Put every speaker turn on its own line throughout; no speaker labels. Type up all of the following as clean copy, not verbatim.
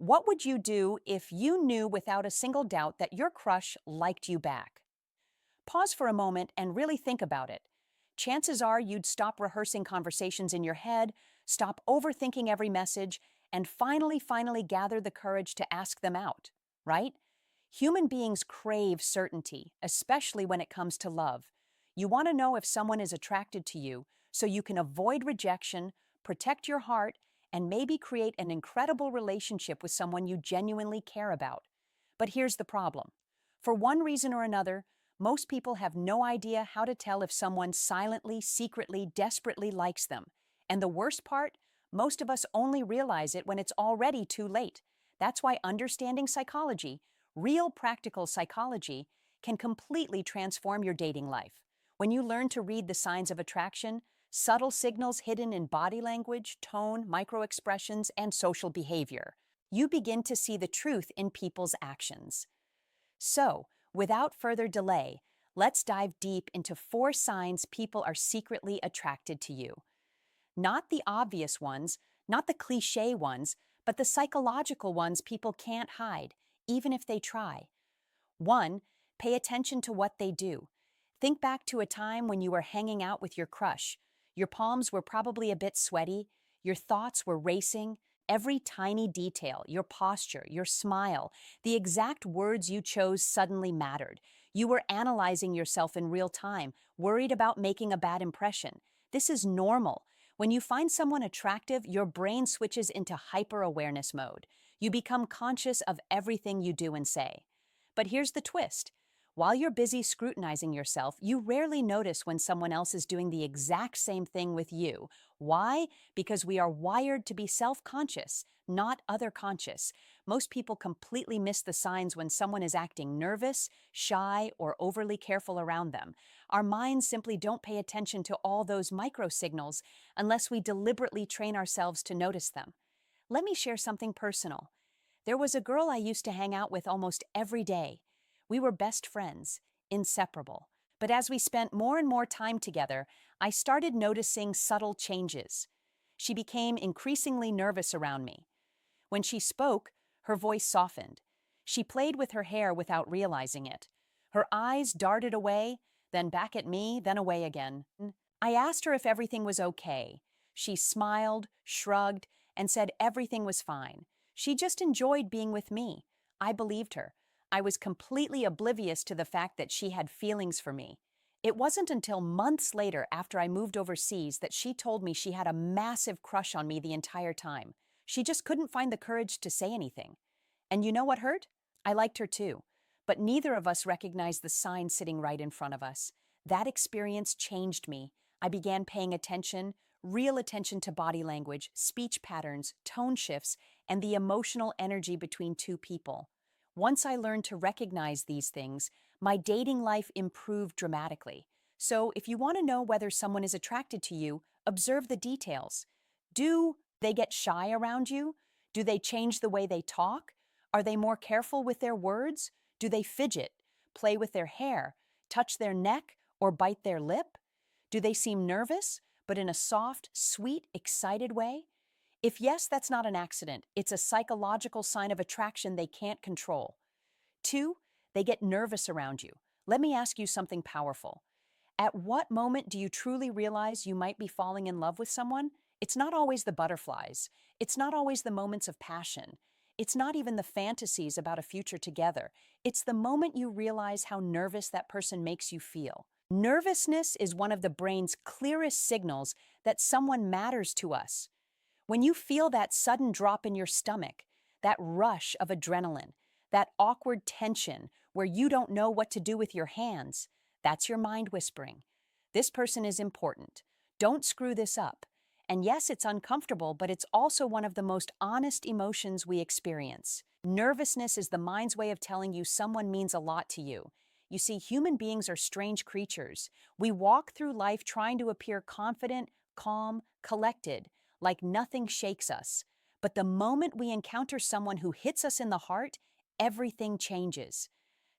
What would you do if you knew without a single doubt that your crush liked you back? Pause for a moment and really think about it. Chances are you'd stop rehearsing conversations in your head, stop overthinking every message, and finally gather the courage to ask them out, right? Human beings crave certainty, especially when it comes to love. You want to know if someone is attracted to you so you can avoid rejection, protect your heart, and maybe create an incredible relationship with someone you genuinely care about. But here's the problem. For one reason or another, most people have no idea how to tell if someone silently, secretly, desperately likes them. And the worst part, most of us only realize it when it's already too late. That's why understanding psychology, real practical psychology, can completely transform your dating life. When you learn to read the signs of attraction, subtle signals hidden in body language, tone, microexpressions, and social behavior, you begin to see the truth in people's actions. So, without further delay, let's dive deep into 4 signs people are secretly attracted to you. Not the obvious ones, not the cliche ones, but the psychological ones people can't hide, even if they try. 1. Pay attention to what they do. Think back to a time when you were hanging out with your crush. Your palms were probably a bit sweaty, your thoughts were racing. Every tiny detail, your posture, your smile, the exact words you chose suddenly mattered. You were analyzing yourself in real time, worried about making a bad impression. This is normal. When you find someone attractive, your brain switches into hyper-awareness mode. You become conscious of everything you do and say. But here's the twist. While you're busy scrutinizing yourself, you rarely notice when someone else is doing the exact same thing with you. Why? Because we are wired to be self-conscious, not other-conscious. Most people completely miss the signs when someone is acting nervous, shy, or overly careful around them. Our minds simply don't pay attention to all those micro-signals unless we deliberately train ourselves to notice them. Let me share something personal. There was a girl I used to hang out with almost every day. We were best friends, inseparable. But as we spent more and more time together, I started noticing subtle changes. She became increasingly nervous around me. When she spoke, her voice softened. She played with her hair without realizing it. Her eyes darted away, then back at me, then away again. I asked her if everything was okay. She smiled, shrugged, and said everything was fine. She just enjoyed being with me. I believed her. I was completely oblivious to the fact that she had feelings for me. It wasn't until months later, after I moved overseas, that she told me she had a massive crush on me the entire time. She just couldn't find the courage to say anything. And you know what hurt? I liked her too. But neither of us recognized the sign sitting right in front of us. That experience changed me. I began paying attention, real attention to body language, speech patterns, tone shifts, and the emotional energy between two people. Once I learned to recognize these things, my dating life improved dramatically. So if you want to know whether someone is attracted to you, observe the details. Do they get shy around you? Do they change the way they talk? Are they more careful with their words? Do they fidget, play with their hair, touch their neck, or bite their lip? Do they seem nervous, but in a soft, sweet, excited way? If yes, that's not an accident. It's a psychological sign of attraction they can't control. 2, they get nervous around you. Let me ask you something powerful. At what moment do you truly realize you might be falling in love with someone? It's not always the butterflies. It's not always the moments of passion. It's not even the fantasies about a future together. It's the moment you realize how nervous that person makes you feel. Nervousness is one of the brain's clearest signals that someone matters to us. When you feel that sudden drop in your stomach, that rush of adrenaline, that awkward tension where you don't know what to do with your hands, that's your mind whispering. This person is important. Don't screw this up. And yes, it's uncomfortable, but it's also one of the most honest emotions we experience. Nervousness is the mind's way of telling you someone means a lot to you. You see, human beings are strange creatures. We walk through life trying to appear confident, calm, collected, like nothing shakes us. But the moment we encounter someone who hits us in the heart, everything changes.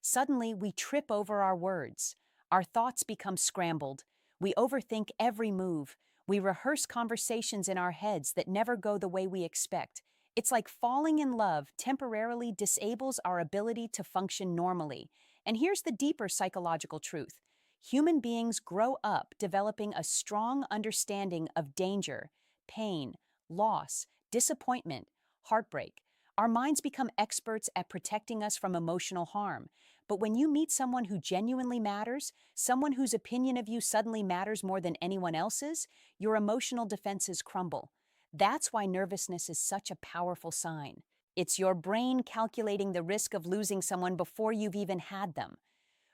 Suddenly, we trip over our words. Our thoughts become scrambled. We overthink every move. We rehearse conversations in our heads that never go the way we expect. It's like falling in love temporarily disables our ability to function normally. And here's the deeper psychological truth. Human beings grow up developing a strong understanding of danger, pain, loss, disappointment, heartbreak. Our minds become experts at protecting us from emotional harm. But when you meet someone who genuinely matters, someone whose opinion of you suddenly matters more than anyone else's, your emotional defenses crumble. That's why nervousness is such a powerful sign. It's your brain calculating the risk of losing someone before you've even had them.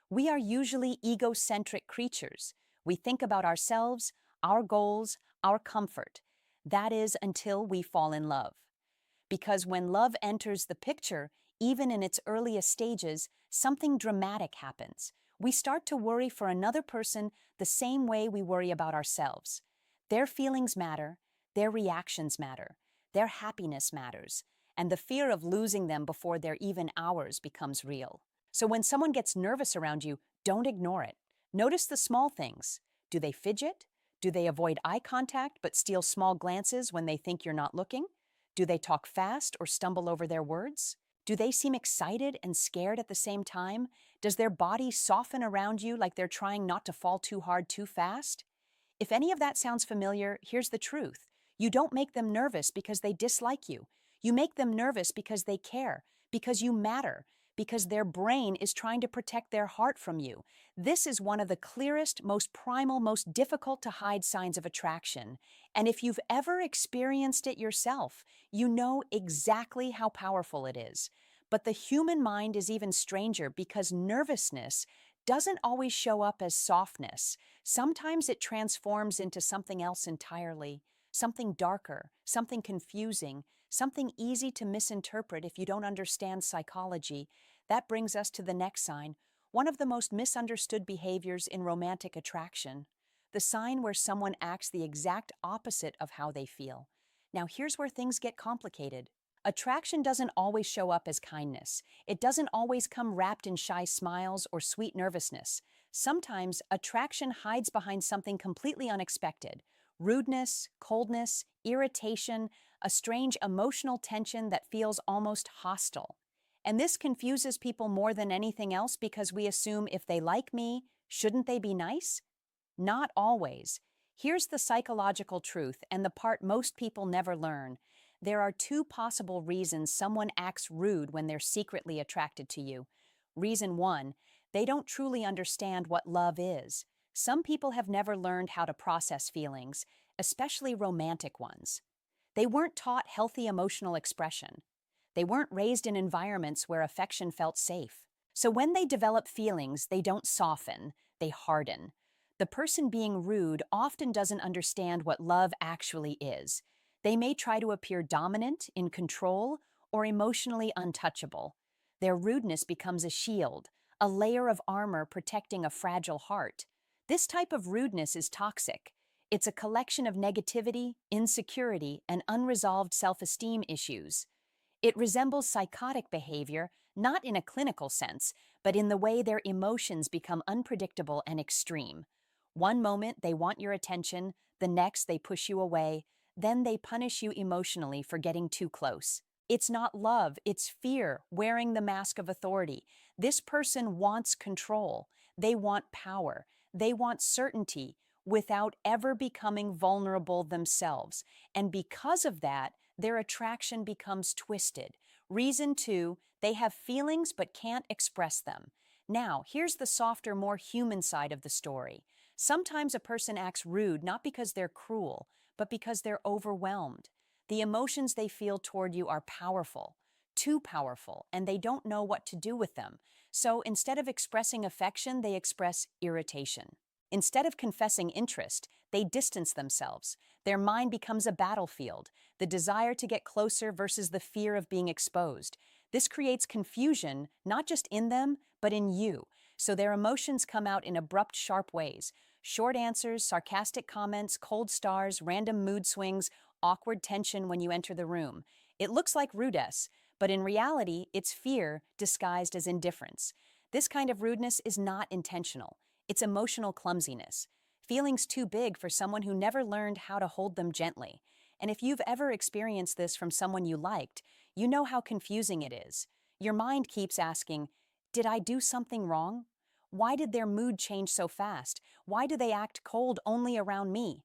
We are usually egocentric creatures. We think about ourselves, our goals, our comfort. That is until we fall in love. Because when love enters the picture, even in its earliest stages, something dramatic happens. We start to worry for another person the same way we worry about ourselves. Their feelings matter, their reactions matter, their happiness matters, and the fear of losing them before they're even ours becomes real. So when someone gets nervous around you, don't ignore it. Notice the small things. Do they fidget? Do they avoid eye contact but steal small glances when they think you're not looking? Do they talk fast or stumble over their words? Do they seem excited and scared at the same time? Does their body soften around you like they're trying not to fall too hard too fast? If any of that sounds familiar, here's the truth. You don't make them nervous because they dislike you. You make them nervous because they care, because you matter, because their brain is trying to protect their heart from you. This is one of the clearest, most primal, most difficult to hide signs of attraction. And if you've ever experienced it yourself, you know exactly how powerful it is. But the human mind is even stranger because nervousness doesn't always show up as softness. Sometimes it transforms into something else entirely, something darker, something confusing, something easy to misinterpret if you don't understand psychology. That brings us to the next sign, one of the most misunderstood behaviors in romantic attraction. The sign where someone acts the exact opposite of how they feel. Now, here's where things get complicated. Attraction doesn't always show up as kindness. It doesn't always come wrapped in shy smiles or sweet nervousness. Sometimes attraction hides behind something completely unexpected. Rudeness, coldness, irritation, a strange emotional tension that feels almost hostile. And this confuses people more than anything else because we assume if they like me, shouldn't they be nice? Not always. Here's the psychological truth and the part most people never learn. There are two possible reasons someone acts rude when they're secretly attracted to you. Reason one, they don't truly understand what love is. Some people have never learned how to process feelings, especially romantic ones. They weren't taught healthy emotional expression. They weren't raised in environments where affection felt safe. So when they develop feelings, they don't soften, they harden. The person being rude often doesn't understand what love actually is. They may try to appear dominant, in control, or emotionally untouchable. Their rudeness becomes a shield, a layer of armor protecting a fragile heart. This type of rudeness is toxic. It's a collection of negativity, insecurity, and unresolved self-esteem issues. It resembles psychotic behavior, not in a clinical sense, but in the way their emotions become unpredictable and extreme. One moment they want your attention, the next they push you away, then they punish you emotionally for getting too close. It's not love, it's fear wearing the mask of authority. This person wants control. They want power. They want certainty without ever becoming vulnerable themselves. And because of that, their attraction becomes twisted. Reason two, they have feelings but can't express them. Now, here's the softer, more human side of the story. Sometimes a person acts rude not because they're cruel, but because they're overwhelmed. The emotions they feel toward you are powerful, too powerful, and they don't know what to do with them. So instead of expressing affection, they express irritation. Instead of confessing interest, they distance themselves. Their mind becomes a battlefield, the desire to get closer versus the fear of being exposed. This creates confusion, not just in them, but in you. So their emotions come out in abrupt, sharp ways. Short answers, sarcastic comments, cold stars, random mood swings, awkward tension when you enter the room. It looks like rudesse, but in reality, it's fear disguised as indifference. This kind of rudeness is not intentional. It's emotional clumsiness. Feelings too big for someone who never learned how to hold them gently. And if you've ever experienced this from someone you liked, you know how confusing it is. Your mind keeps asking, did I do something wrong? Why did their mood change so fast? Why do they act cold only around me?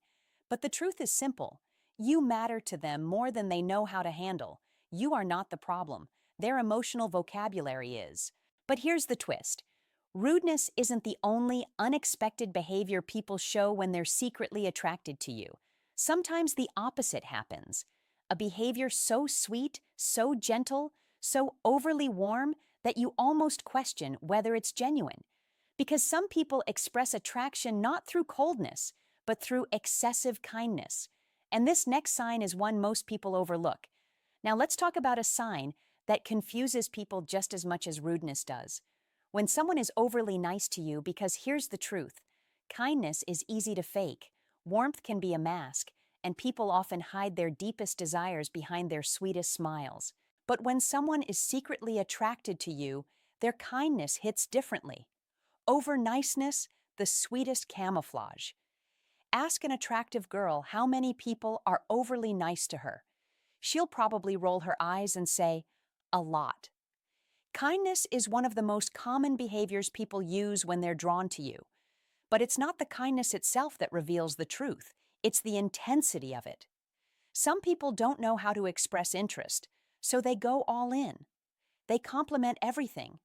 But the truth is simple. You matter to them more than they know how to handle. You are not the problem. Their emotional vocabulary is. But here's the twist. Rudeness isn't the only unexpected behavior people show when they're secretly attracted to you. Sometimes the opposite happens. A behavior so sweet, so gentle, so overly warm that you almost question whether it's genuine. Because some people express attraction not through coldness, but through excessive kindness. And this next sign is one most people overlook. Now let's talk about a sign that confuses people just as much as rudeness does. When someone is overly nice to you, because here's the truth. Kindness is easy to fake. Warmth can be a mask, and people often hide their deepest desires behind their sweetest smiles. But when someone is secretly attracted to you, their kindness hits differently. Over niceness, the sweetest camouflage. Ask an attractive girl how many people are overly nice to her. She'll probably roll her eyes and say, a lot. Kindness is one of the most common behaviors people use when they're drawn to you. But it's not the kindness itself that reveals the truth. It's the intensity of it. Some people don't know how to express interest, so they go all in. They compliment everything.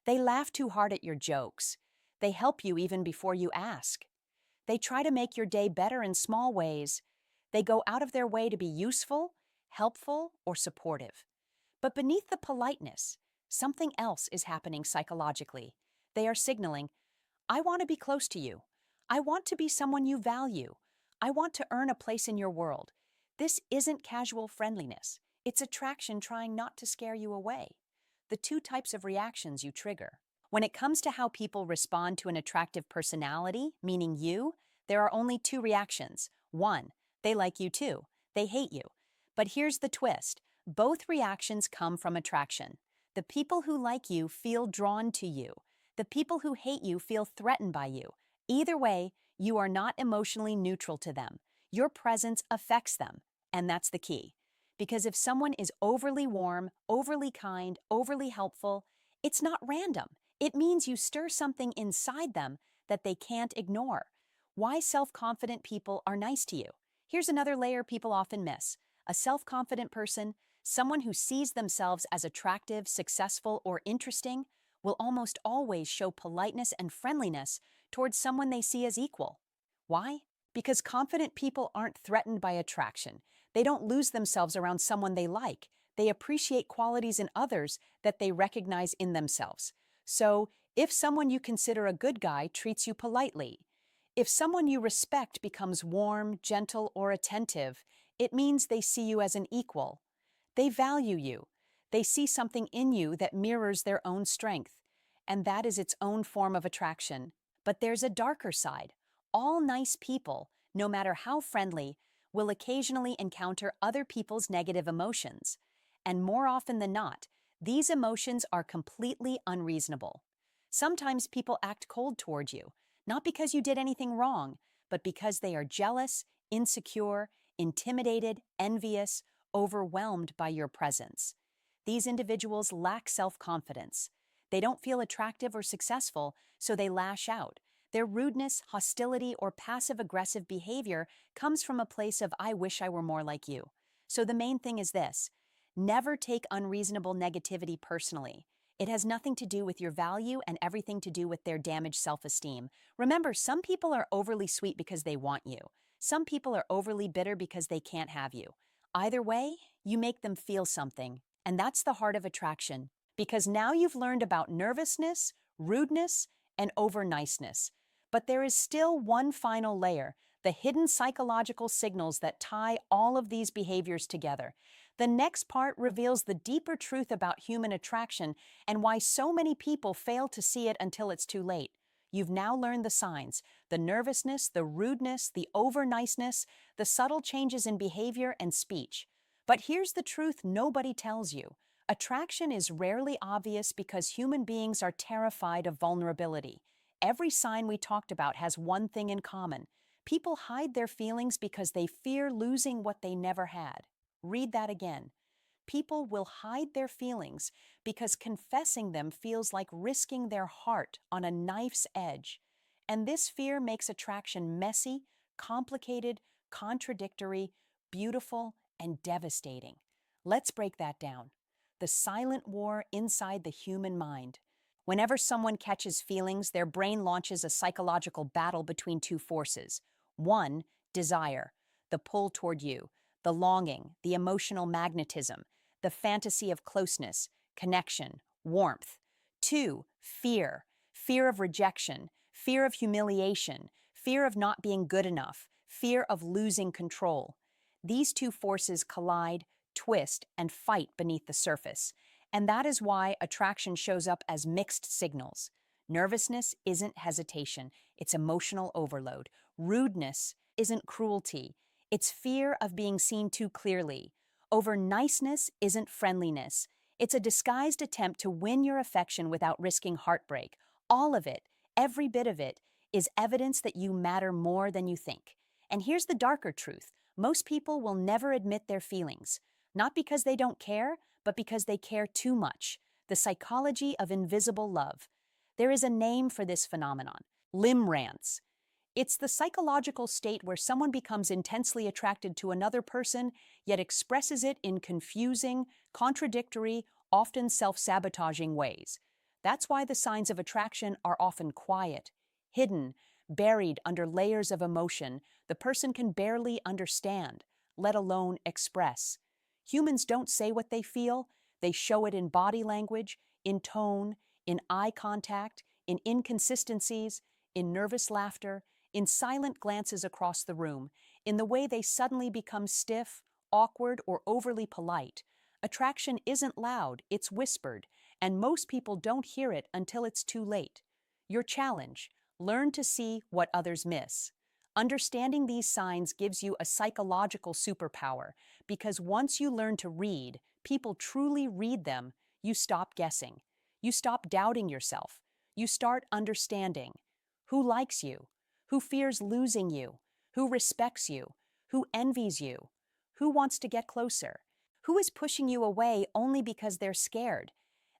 They laugh too hard at your jokes. They help you even before you ask. They try to make your day better in small ways. They go out of their way to be useful, helpful, or supportive. But beneath the politeness, something else is happening psychologically. They are signaling, I want to be close to you. I want to be someone you value. I want to earn a place in your world. This isn't casual friendliness. It's attraction trying not to scare you away. The two types of reactions you trigger. When it comes to how people respond to an attractive personality, meaning you, there are only two reactions. One, they like you too. They hate you. But here's the twist. Both reactions come from attraction. The people who like you feel drawn to you. The people who hate you feel threatened by you. Either way, you are not emotionally neutral to them. Your presence affects them, and that's the key. Because if someone is overly warm, overly kind, overly helpful, it's not random. It means you stir something inside them that they can't ignore. Why self-confident people are nice to you. Here's another layer people often miss. A self-confident person, someone who sees themselves as attractive, successful, or interesting, will almost always show politeness and friendliness towards someone they see as equal. Why? Because confident people aren't threatened by attraction. They don't lose themselves around someone they like. They appreciate qualities in others that they recognize in themselves. So, if someone you consider a good guy treats you politely, if someone you respect becomes warm, gentle, or attentive, it means they see you as an equal. They value you. They see something in you that mirrors their own strength. And that is its own form of attraction. But there's a darker side. All nice people, no matter how friendly, will occasionally encounter other people's negative emotions. And more often than not, these emotions are completely unreasonable. Sometimes people act cold toward you, not because you did anything wrong, but because they are jealous, insecure, intimidated, envious, overwhelmed by your presence. These individuals lack self-confidence. They don't feel attractive or successful, so they lash out. Their rudeness, hostility, or passive-aggressive behavior comes from a place of, I wish I were more like you. So the main thing is this. Never take unreasonable negativity personally. It has nothing to do with your value and everything to do with their damaged self-esteem. Remember, some people are overly sweet because they want you. Some people are overly bitter because they can't have you. Either way, you make them feel something. And that's the heart of attraction. Because now you've learned about nervousness, rudeness, and over-niceness. But there is still one final layer, the hidden psychological signals that tie all of these behaviors together. The next part reveals the deeper truth about human attraction and why so many people fail to see it until it's too late. You've now learned the signs, the nervousness, the rudeness, the over-niceness, the subtle changes in behavior and speech. But here's the truth nobody tells you. Attraction is rarely obvious because human beings are terrified of vulnerability. Every sign we talked about has one thing in common. People hide their feelings because they fear losing what they never had. Read that again. People will hide their feelings because confessing them feels like risking their heart on a knife's edge. And this fear makes attraction messy, complicated, contradictory, beautiful, and devastating. Let's break that down. The silent war inside the human mind. Whenever someone catches feelings, their brain launches a psychological battle between two forces. One, desire, the pull toward you, the longing, the emotional magnetism, the fantasy of closeness, connection, warmth. Two, fear, fear of rejection, fear of humiliation, fear of not being good enough, fear of losing control. These two forces collide, twist, and fight beneath the surface. And that is why attraction shows up as mixed signals. Nervousness isn't hesitation, it's emotional overload. Rudeness isn't cruelty, it's fear of being seen too clearly. Over niceness isn't friendliness, it's a disguised attempt to win your affection without risking heartbreak. All of it, every bit of it, is evidence that you matter more than you think. And here's the darker truth: most people will never admit their feelings, not because they don't care, but because they care too much. The psychology of invisible love. There is a name for this phenomenon: limerence. It's the psychological state where someone becomes intensely attracted to another person, yet expresses it in confusing, contradictory, often self-sabotaging ways. That's why the signs of attraction are often quiet, hidden, buried under layers of emotion the person can barely understand, let alone express. Humans don't say what they feel, they show it in body language, in tone, in eye contact, in inconsistencies, in nervous laughter, in silent glances across the room, in the way they suddenly become stiff, awkward, or overly polite. Attraction isn't loud, it's whispered, and most people don't hear it until it's too late. Your challenge: learn to see what others miss. Understanding these signs gives you a psychological superpower, because once you learn to read, people truly read them, you stop guessing. You stop doubting yourself. You start understanding. Who likes you? Who fears losing you? Who respects you? Who envies you? Who wants to get closer? Who is pushing you away only because they're scared?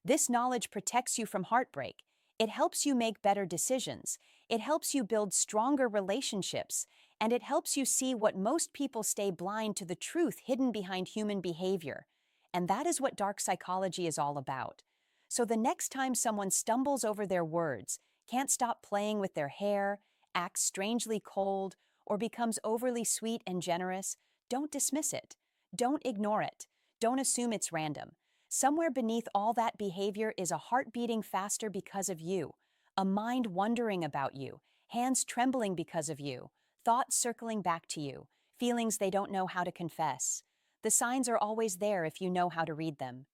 This knowledge protects you from heartbreak. It helps you make better decisions. It helps you build stronger relationships. And it helps you see what most people stay blind to: the truth hidden behind human behavior. And that is what dark psychology is all about. So the next time someone stumbles over their words, can't stop playing with their hair, acts strangely cold, or becomes overly sweet and generous, don't dismiss it. Don't ignore it. Don't assume it's random. Somewhere beneath all that behavior is a heart beating faster because of you, a mind wondering about you, hands trembling because of you, thoughts circling back to you, feelings they don't know how to confess. The signs are always there if you know how to read them.